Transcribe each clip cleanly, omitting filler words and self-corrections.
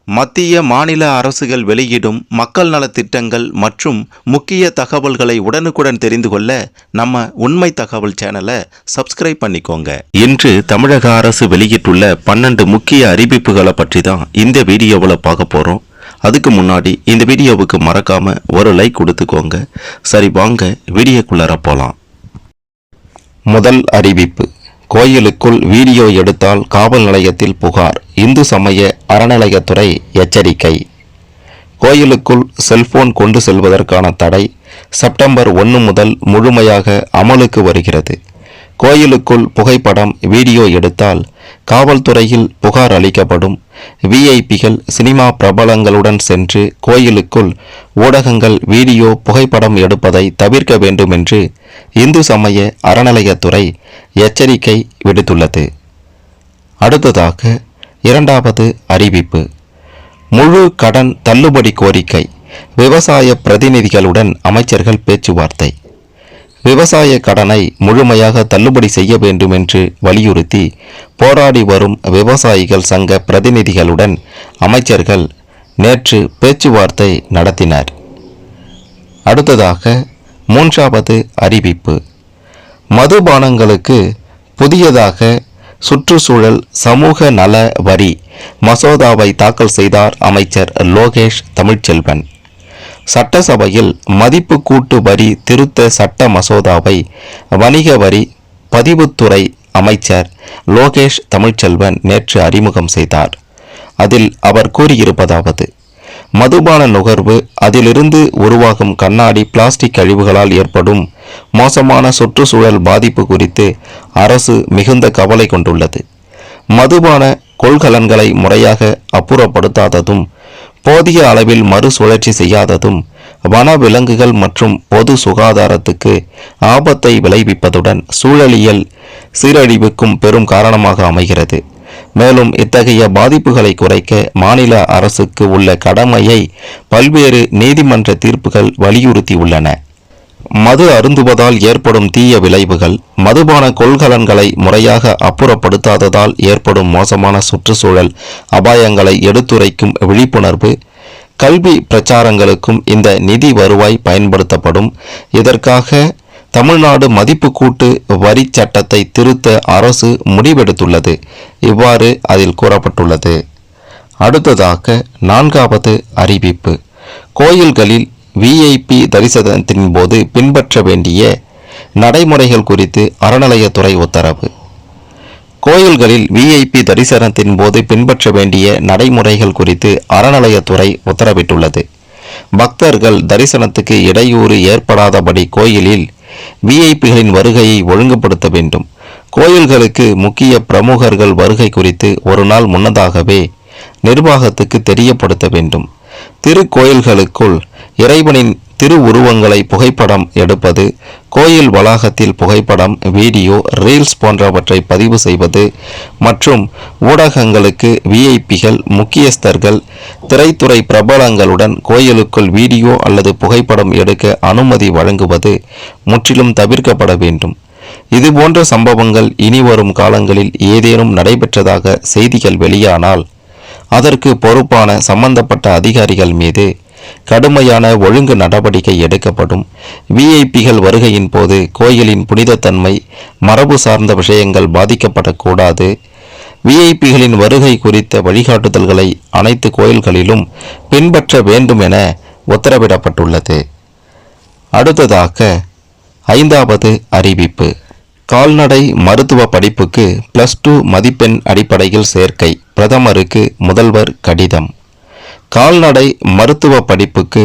மத்திய மாநில அரசுகள் வெளியிடும் மக்கள் நலத்திட்டங்கள் மற்றும் முக்கிய தகவல்களை உடனுக்குடன் தெரிந்து கொள்ள நம்ம உண்மை தகவல் சேனலை சப்ஸ்கிரைப் பண்ணிக்கோங்க. இன்று தமிழக அரசு வெளியிட்டுள்ள 12 முக்கிய அறிவிப்புகளை பற்றி தான் இந்த வீடியோவில் பார்க்க போகிறோம். அதுக்கு முன்னாடி இந்த வீடியோவுக்கு மறக்காம ஒரு லைக் கொடுத்துக்கோங்க. சரி, வாங்க வீடியோக்குள்ளார போகலாம். முதல் அறிவிப்பு: கோயிலுக்குள் வீடியோ எடுத்தால் காவல் நிலையத்தில் புகார். இந்து சமய அறநிலையத்துறை எச்சரிக்கை. கோயிலுக்குள் செல்போன் கொண்டு செல்வதற்கான தடை செப்டம்பர் 1 முதல் முழுமையாக அமலுக்கு வருகிறது. கோயிலுக்குள் புகைப்படம், வீடியோ எடுத்தால் காவல்துறையில் புகார் அளிக்கப்படும். விஐபிகள், சினிமா பிரபலங்களுடன் சென்று கோயிலுக்குள் ஊடகங்கள் வீடியோ, புகைப்படம் எடுப்பதை தவிர்க்க வேண்டும் என்று இந்து சமய அறநிலையத்துறை எச்சரிக்கை விடுத்துள்ளது. அடுத்ததாக இரண்டாவது அறிவிப்பு: முழு கடன் தள்ளுபடி கோரிக்கை. விவசாய பிரதிநிதிகளுடன் அமைச்சர்கள் பேச்சுவார்த்தை. விவசாய கடனை முழுமையாக தள்ளுபடி செய்ய வேண்டும் என்று வலியுறுத்தி போராடி வரும் விவசாயிகள் சங்க பிரதிநிதிகளுடன் அமைச்சர்கள் நேற்று பேச்சுவார்த்தை நடத்தினர். அடுத்ததாக மூன்றாவது அறிவிப்பு: மதுபானங்களுக்கு புதியதாக சுற்றுச்சூழல் சமூக நல வரி மசோதாவை தாக்கல் செய்தார் அமைச்சர் லோகேஷ் தமிழ்ச்செல்வன். சட்டசபையில் மதிப்பு கூட்டு வரி திருத்த சட்ட மசோதாவை வணிக வரி பதிவுத்துறை அமைச்சர் லோகேஷ் தமிழ்ச்செல்வன் நேற்று அறிமுகம் செய்தார். அதில் அவர் கூறியிருப்பதாவது: மதுபான நுகர்வு, அதிலிருந்து உருவாகும் கண்ணாடி, பிளாஸ்டிக் கழிவுகளால் ஏற்படும் மோசமான சுற்றுச்சூழல் பாதிப்பு குறித்து அரசு மிகுந்த கவலை கொண்டுள்ளது. மதுபான கொள்கலன்களை முறையாக அப்புறப்படுத்தாததும், போதிய அளவில் மறுசுழற்சி செய்யாததும் வனவிலங்குகள் மற்றும் பொது சுகாதாரத்துக்கு ஆபத்தை விளைவிப்பதுடன் சூழலியல் சீரழிவுக்கும் பெரும் காரணமாக அமைகிறது. மேலும் இத்தகைய பாதிப்புகளை குறைக்க மாநில அரசுக்கு உள்ள கடமையை பல்வேறு நீதிமன்ற தீர்ப்புகள் வலியுறுத்தியுள்ளன. மது அருந்துவதால் ஏற்படும் தீய விளைவுகள், மதுபான கொள்கலன்களை முறையாக அப்புறப்படுத்தாததால் ஏற்படும் மோசமான சுற்றுச்சூழல் அபாயங்களை எடுத்துரைக்கும் விழிப்புணர்வு, கல்வி பிரச்சாரங்களுக்கும் இந்த நிதி வருவாய் பயன்படுத்தப்படும். இதற்காக தமிழ்நாடு மதிப்பு கூட்டு வரி சட்டத்தை திருத்த அரசு முடிவெடுத்துள்ளது. இவ்வாறு அதில் கூறப்பட்டுள்ளது. அடுத்ததாக நான்காவது அறிவிப்பு: கோயில்களில் விஐபி தரிசனத்தின் போது பின்பற்ற வேண்டிய நடைமுறைகள் குறித்து அறநிலையத்துறை உத்தரவு. கோயில்களில் விஐபி தரிசனத்தின் போது பின்பற்ற வேண்டிய நடைமுறைகள் குறித்து அறநிலையத்துறை உத்தரவிட்டுள்ளது. பக்தர்கள் தரிசனத்துக்கு இடையூறு ஏற்படாதபடி கோயிலில் விஐபிகளின் வருகையை ஒழுங்குபடுத்த வேண்டும். கோயில்களுக்கு முக்கிய பிரமுகர்கள் வருகை குறித்து ஒரு நாள் முன்னதாகவே நிர்வாகத்துக்கு தெரியப்படுத்த வேண்டும். திருக்கோயில்களுக்குள் இறைவனின் திருவுருவங்களை புகைப்படம் எடுப்பது, கோயில் வளாகத்தில் புகைப்படம், வீடியோ, ரீல்ஸ் போன்றவற்றை பதிவு செய்வது மற்றும் ஊடகங்களுக்கு விஐபிகள், முக்கியஸ்தர்கள், திரைத்துறை பிரபலங்களுடன் கோயிலுக்குள் வீடியோ அல்லது புகைப்படம் எடுக்க அனுமதி வழங்குவது முற்றிலும் தவிர்க்கப்பட வேண்டும். இதுபோன்ற சம்பவங்கள் இனி வரும் காலங்களில் ஏதேனும் நடைபெற்றதாக செய்திகள் வெளியானால் அதற்கு பொறுப்பான சம்பந்தப்பட்ட அதிகாரிகள் மீது கடுமையான ஒழுங்கு நடவடிக்கை எடுக்கப்படும். விஐபிகள் வருகையின் போது கோயிலின் புனிதத்தன்மை, மரபு சார்ந்த விஷயங்கள் பாதிக்கப்படக்கூடாது. விஐபிகளின் வருகை குறித்த வழிகாட்டுதல்களை அனைத்து கோயில்களிலும் பின்பற்ற வேண்டும் என உத்தரவிடப்பட்டுள்ளது. அடுத்ததாக ஐந்தாவது அறிவிப்பு: கால்நடை மருத்துவ படிப்புக்கு +2 மதிப்பெண் அடிப்படையில் சேர்க்கை. பிரதமருக்கு முதல்வர் கடிதம். கால்நடை மருத்துவ படிப்புக்கு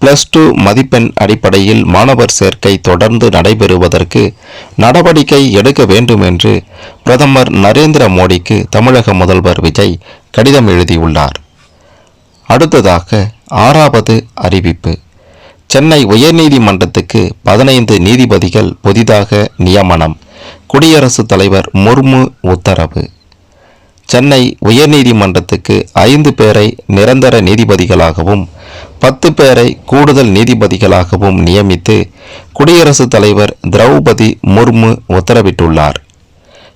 +2 மதிப்பெண் அடிப்படையில் மாணவர் சேர்க்கை தொடர்ந்து நடைபெறுவதற்கு நடவடிக்கை எடுக்க வேண்டும் என்று பிரதமர் நரேந்திர மோடிக்கு தமிழக முதல்வர் விஜய் கடிதம் எழுதியுள்ளார். அடுத்ததாக ஆறாவது அறிவிப்பு: சென்னை உயர்நீதிமன்றத்துக்கு 15 நீதிபதிகள் புதிதாக நியமனம். குடியரசுத் தலைவர் முர்மு உத்தரவு. சென்னை உயர்நீதிமன்றத்துக்கு 5 பேரை நிரந்தர நீதிபதிகளாகவும் 10 பேரை கூடுதல் நீதிபதிகளாகவும் நியமித்து குடியரசுத் தலைவர் திரௌபதி முர்மு உத்தரவிட்டுள்ளார்.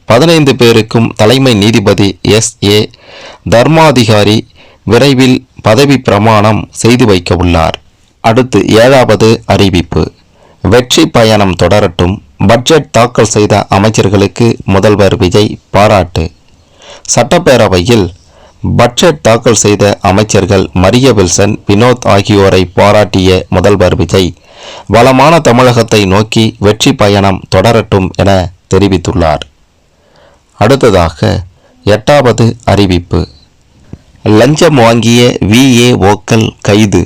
15 பேருக்கும் தலைமை நீதிபதி S.A. தர்மாதிகாரி விரைவில் பதவி பிரமாணம் செய்து வைக்க உள்ளார். அடுத்து 7வது அறிவிப்பு. வெற்றி பயணம் தொடரட்டும். பட்ஜெட் தாக்கல் செய்த அமைச்சர்களுக்கு முதல்வர் விஜய் பாராட்டு. சட்டப்பேரவையில் பட்ஜெட் தாக்கல் செய்த அமைச்சர்கள் மரிய வில்சன், வினோத் ஆகியோரை பாராட்டிய முதல்வர் விஜய் வளமான தமிழகத்தை நோக்கி வெற்றி பயணம் தொடரட்டும் என தெரிவித்துள்ளார். அடுத்ததாக 8வது அறிவிப்பு. லஞ்சம் வாங்கிய VAOக்கள் கைது.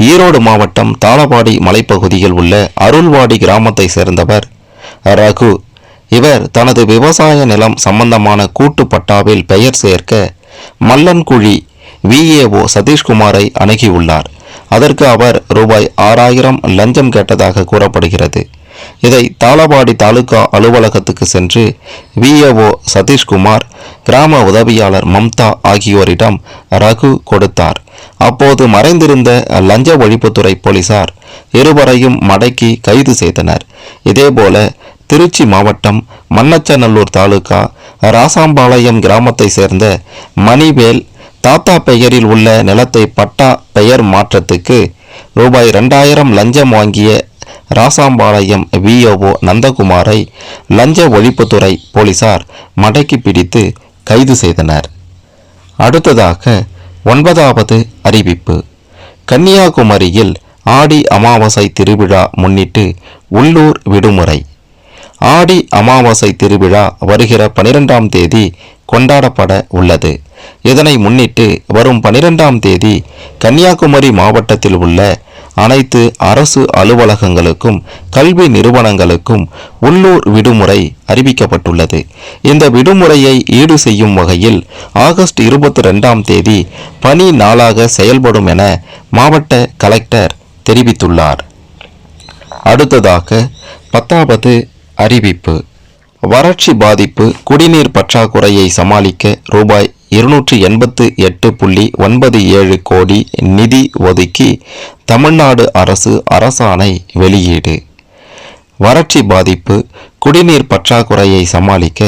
ஈரோடு மாவட்டம் தாளவாடி மலைப்பகுதியில் உள்ள அருள்வாடி கிராமத்தை சேர்ந்தவர் ரகு. இவர் தனது விவசாய நிலம் சம்பந்தமான கூட்டு பட்டாவில் பெயர் சேர்க்க மல்லன்குழி VAO சதீஷ்குமாரை அணுகியுள்ளார். அதற்கு அவர் ரூபாய் 6000 லஞ்சம் கேட்டதாக கூறப்படுகிறது. இதை தாளவாடி தாலுகா அலுவலகத்துக்கு சென்று VAO சதீஷ்குமார், கிராம உதவியாளர் மம்தா ஆகியோரிடம் ரகு கொடுத்தார். அப்போது மறைந்திருந்த லஞ்ச ஒழிப்புத்துறை போலீசார் இருவரையும் மடக்கி கைது செய்தனர். இதேபோல திருச்சி மாவட்டம் மண்ணச்சநல்லூர் தாலுகா ராசாம்பாளையம் கிராமத்தை சேர்ந்த மணிவேல் தாத்தா பெயரில் உள்ள நிலத்தை பட்டா பெயர் மாற்றத்துக்கு ரூபாய் 2000 லஞ்சம் வாங்கிய ராசாம்பாளையம் VAO நந்தகுமாரை லஞ்ச ஒழிப்புத்துறை போலீசார் மடக்கி பிடித்து கைது செய்தனர். அடுத்ததாக 9வது அறிவிப்பு. கன்னியாகுமரியில் ஆடி அமாவாசை திருவிழா முன்னிட்டு உள்ளூர் விடுமுறை. ஆடி அமாவாசை திருவிழா வருகிற 12ஆம் தேதி கொண்டாடப்பட உள்ளது. இதனை முன்னிட்டு வரும் 12ஆம் தேதி கன்னியாகுமரி மாவட்டத்தில் உள்ள அனைத்து அரசு அலுவலகங்களுக்கும் கல்வி நிறுவனங்களுக்கும் உள்ளூர் விடுமுறை அறிவிக்கப்பட்டுள்ளது. இந்த விடுமுறையை ஈடு செய்யும் வகையில் ஆகஸ்ட் 22ஆம் தேதி பணி நாளாக செயல்படும் என மாவட்ட கலெக்டர் தெரிவித்துள்ளார். அடுத்ததாக 10வது அறிவிப்பு. வறட்சி பாதிப்பு குடிநீர் பற்றாக்குறையை சமாளிக்க ரூபாய் 288.97 கோடி நிதி ஒதுக்கி தமிழ்நாடு அரசு அரசாணை வெளியீடு. வறட்சி பாதிப்பு குடிநீர் பற்றாக்குறையை சமாளிக்க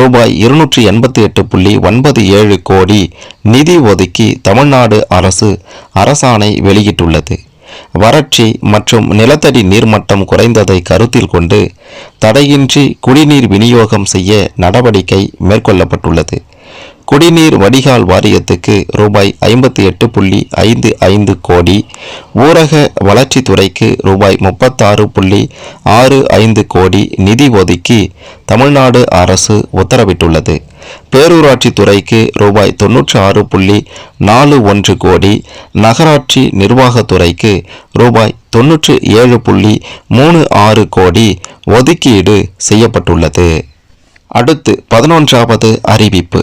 ரூபாய் 288.97 கோடி நிதி ஒதுக்கி தமிழ்நாடு அரசு அரசாணை வெளியிட்டுள்ளது. வறட்சி மற்றும் நிலத்தடி நீர்மட்டம் குறைந்ததை கருத்தில் கொண்டு தடையின்றி குடிநீர் விநியோகம் செய்ய நடவடிக்கை மேற்கொள்ளப்பட்டுள்ளது. குடிநீர் வடிகால் வாரியத்துக்கு ரூபாய் 58.55 கோடி, ஊரக வளர்ச்சித்துறைக்கு ரூபாய் 36.65 கோடி நிதி ஒதுக்கி தமிழ்நாடு அரசு உத்தரவிட்டுள்ளது. பேரூராட்சி துறைக்கு ரூபாய் 96.41 கோடி, நகராட்சி நிர்வாகத்துறைக்கு ரூபாய் 97.36 கோடி ஒதுக்கீடு செய்யப்பட்டுள்ளது. அடுத்து 11வது அறிவிப்பு.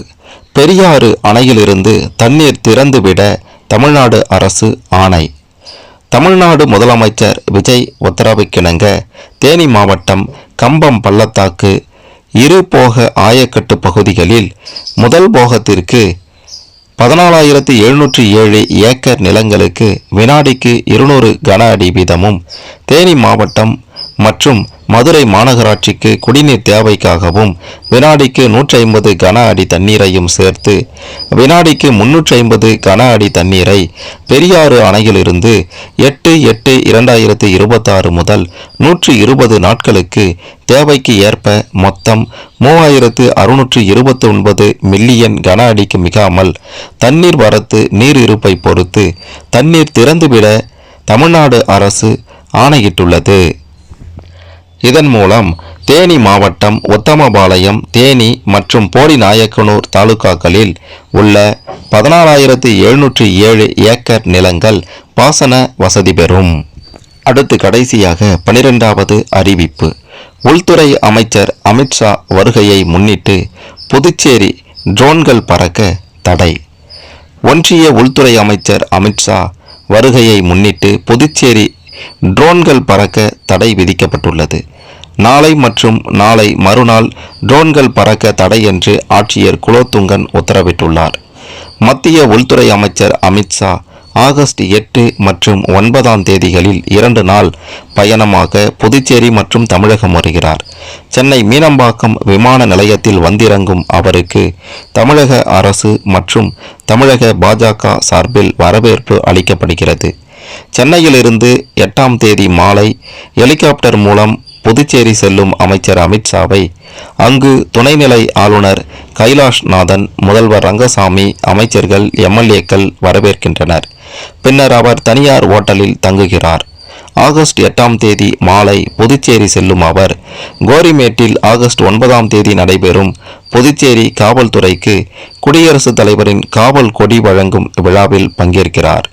பெரியாறு அணையிலிருந்து தண்ணீர் திறந்துவிட தமிழ்நாடு அரசு ஆணை. தமிழ்நாடு முதலமைச்சர் விஜய் உத்தரவுக்கிணங்க தேனி மாவட்டம் கம்பம் பள்ளத்தாக்கு இரு போக ஆயக்கட்டு பகுதிகளில் முதல் போகத்திற்கு 14,707 ஏக்கர் நிலங்களுக்கு வினாடிக்கு 200 கன அடி வீதமும், தேனி மாவட்டம் மற்றும் மதுரை மாநகராட்சிக்கு குடிநீர் தேவைக்காகவும் வினாடிக்கு 150 கன அடி தண்ணீரையும் சேர்த்து வினாடிக்கு 350 கன அடி தண்ணீரை பெரியாறு அணையிலிருந்து 8/8/2026 முதல் 120 நாட்களுக்கு தேவைக்கு ஏற்ப மொத்தம் 3,629 மில்லியன் கன அடிக்கு மிகாமல் தண்ணீர் வரத்து நீர் இருப்பை பொறுத்து தண்ணீர் திறந்துவிட தமிழ்நாடு அரசு ஆணையிட்டுள்ளது. இதன் மூலம் தேனி மாவட்டம் உத்தமபாளையம், தேனி மற்றும் போடிநாயக்கனூர் தாலுகாக்களில் உள்ள 14,707 ஏக்கர் நிலங்கள் பாசன வசதி பெறும். அடுத்து கடைசியாக 12வது அறிவிப்பு. உள்துறை அமைச்சர் அமித்ஷா வருகையை முன்னிட்டு புதுச்சேரி ட்ரோன்கள் பறக்க தடை. ஒன்றிய உள்துறை அமைச்சர் அமித்ஷா வருகையை முன்னிட்டு புதுச்சேரி ட்ரோன்கள் பறக்க தடை விதிக்கப்பட்டுள்ளது. நாளை மற்றும் நாளை மறுநாள் ட்ரோன்கள் பறக்க தடை என்று ஆட்சியர் குலோத்துங்கன் உத்தரவிட்டுள்ளார். மத்திய உள்துறை அமைச்சர் அமித்ஷா ஆகஸ்ட் 8 மற்றும் 9ஆம் தேதிகளில் 2 நாள் பயணமாக புதுச்சேரி மற்றும் தமிழகம் வருகிறார். சென்னை மீனம்பாக்கம் விமான நிலையத்தில் வந்திறங்கும் அவருக்கு தமிழக அரசு மற்றும் தமிழக பாஜக சார்பில் வரவேற்பு அளிக்கப்படுகிறது. சென்னையிலிருந்து 8ஆம் தேதி மாலை ஹெலிகாப்டர் மூலம் புதுச்சேரி செல்லும் அமைச்சர் அமித்ஷாவை அங்கு துணைநிலை ஆளுநர் கைலாஷ்நாதன், முதல்வர் ரங்கசாமி, அமைச்சர்கள், எம்எல்ஏக்கள் வரவேற்கின்றனர். பின்னர் அவர் தனியார் ஓட்டலில் தங்குகிறார். ஆகஸ்ட் 8ஆம் தேதி மாலை புதுச்சேரி செல்லும் அவர் கோரிமேட்டில் ஆகஸ்ட் 9ஆம் தேதி நடைபெறும் புதுச்சேரி காவல்துறைக்கு குடியரசுத் தலைவரின் காவல் கொடி வழங்கும் விழாவில் பங்கேற்கிறார்.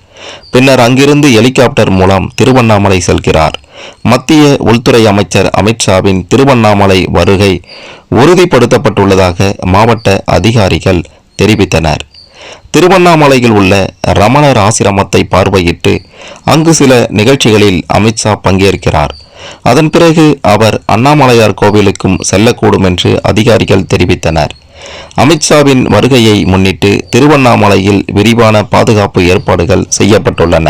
பின்னர் அங்கிருந்து ஹெலிகாப்டர் மூலம் திருவண்ணாமலை செல்கிறார். மத்திய உள்துறை அமைச்சர் அமித்ஷாவின் திருவண்ணாமலை வருகை உறுதிப்படுத்தப்பட்டுள்ளதாக மாவட்ட அதிகாரிகள் தெரிவித்தனர். திருவண்ணாமலையில் உள்ள ரமணர் ஆசிரமத்தை பார்வையிட்டு அங்கு சில நிகழ்ச்சிகளில் அமித்ஷா பங்கேற்கிறார். அதன் பிறகு அவர் அண்ணாமலையார் கோவிலுக்கும் செல்லக்கூடும் என்று அதிகாரிகள் தெரிவித்தனர். அமித்ஷாவின் வருகையை முன்னிட்டு திருவண்ணாமலையில் விரிவான பாதுகாப்பு ஏற்பாடுகள் செய்யப்பட்டுள்ளன.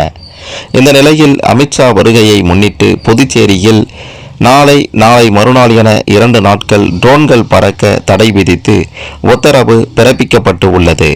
இந்த நிலையில் அமித்ஷா வருகையை முன்னிட்டு புதுச்சேரியில் நாளை மறுநாள் என 2 நாட்கள் ட்ரோன்கள் பறக்க தடை விதித்து உத்தரவு பிறப்பிக்கப்பட்டு உள்ளது.